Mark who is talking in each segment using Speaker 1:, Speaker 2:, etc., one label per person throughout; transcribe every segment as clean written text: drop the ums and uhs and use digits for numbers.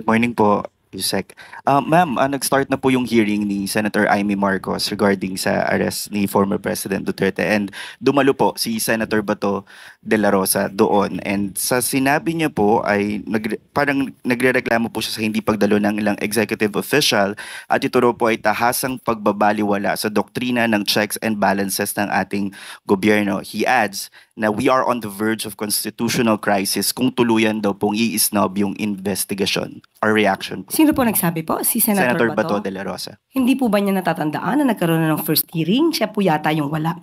Speaker 1: Morning po, Yusek. Ma'am, nag-start na po yung hearing ni Senator Amy Marcos regarding sa arrest ni former President Duterte and dumalo po si Senator Bato de la Rosa doon. And sa sinabi niya po ay parang nagrereklamo po siya sa hindi pagdalo ng ilang executive official at ito raw po ay tahasang pagbabaliwala sa doktrina ng checks and balances ng ating gobyerno. He adds na we are on the verge of constitutional crisis kung tuluyan daw pong i-snob yung investigasyon. Our reaction po.
Speaker 2: Sino po nagsabi po? Si Senator
Speaker 1: Bato de la Rosa.
Speaker 2: Hindi po ba niya natatandaan na nagkaroon na ng first hearing? Siya po yata yung wala.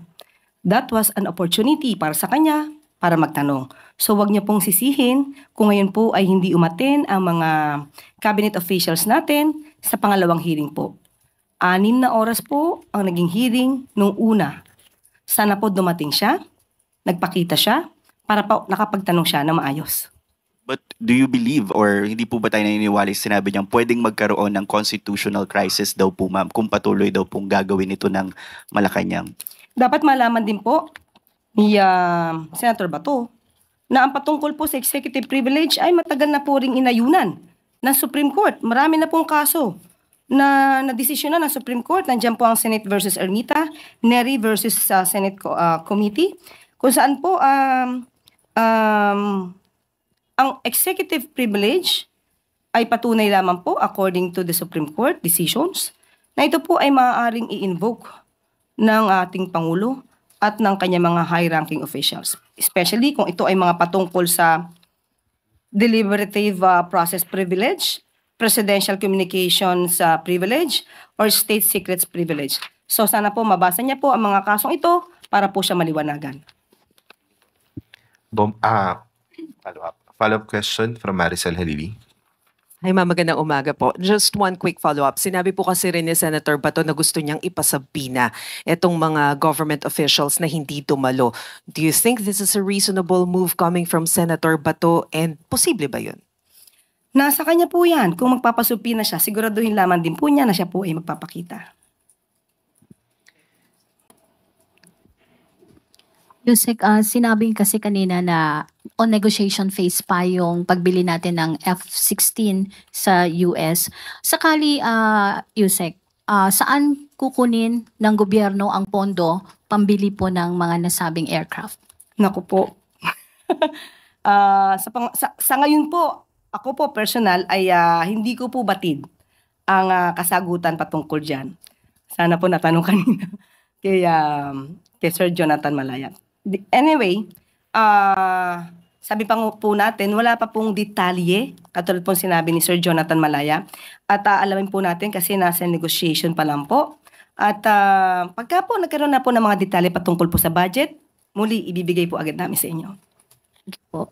Speaker 2: That was an opportunity para sa kanya para magtanong. So wag niya pong sisihin kung ngayon po ay hindi umaten ang mga cabinet officials natin sa pangalawang hearing po. 6 na oras po ang naging hearing nung una. Sana po dumating siya, nagpakita siya, para pa nakapagtanong siya na maayos.
Speaker 1: But do you believe or hindi po ba tayo naniniwala sa sinabi niyang pwedeng magkaroon ng constitutional crisis daw po ma'am kung patuloy daw pong gagawin ito ng Malacanang?
Speaker 2: Dapat malaman din po ni Senator Bato na ang patungkol po sa executive privilege ay matagal na po ring inayunan ng Supreme Court. Marami na pong kaso na desisyon na ng Supreme Court. Nandiyan po ang Senate versus Ermita, Neri versus Senate Committee, kung saan po ang executive privilege ay patunay lamang po according to the Supreme Court decisions na ito po ay maaaring i-invoke ng ating Pangulo at ng kanyang mga high-ranking officials. Especially kung ito ay mga patungkol sa deliberative process privilege, presidential communications privilege, or state secrets privilege. So sana po mabasa niya po ang mga kasong ito para po siya maliwanagan.
Speaker 3: Follow-up question from Maricel Halili.
Speaker 4: Hi ma'am, magandang umaga po. Just one quick follow-up. Sinabi po kasi rin ni Senator Bato na gusto niyang ipasabina itong mga government officials na hindi dumalo. Do you think this is a reasonable move coming from Senator Bato and posible ba yun?
Speaker 2: Nasa kanya po yan. Kung magpapasupina siya, siguraduhin lamang din po niya na siya po ay magpapakita.
Speaker 5: Yusek, sinabi kasi kanina na on negotiation phase pa yung pagbili natin ng F-16 sa US. Sakali, Yusek, saan kukunin ng gobyerno ang pondo pambili po ng mga nasabing aircraft?
Speaker 2: Naku po. Sa ngayon po, ako po personal ay hindi ko po batid ang kasagutan patungkol dyan. Sana po natanong kanina kay Sir Jonathan Malaya. Anyway, sabi pa po natin, wala pa pong detalye, katulad pong sinabi ni Sir Jonathan Malaya. At alamin po natin kasi nasa negotiation pa lang po. At pagka po nagkaroon na po ng mga detalye patungkol po sa budget, muli ibibigay po agad namin sa inyo.
Speaker 5: Thank you po.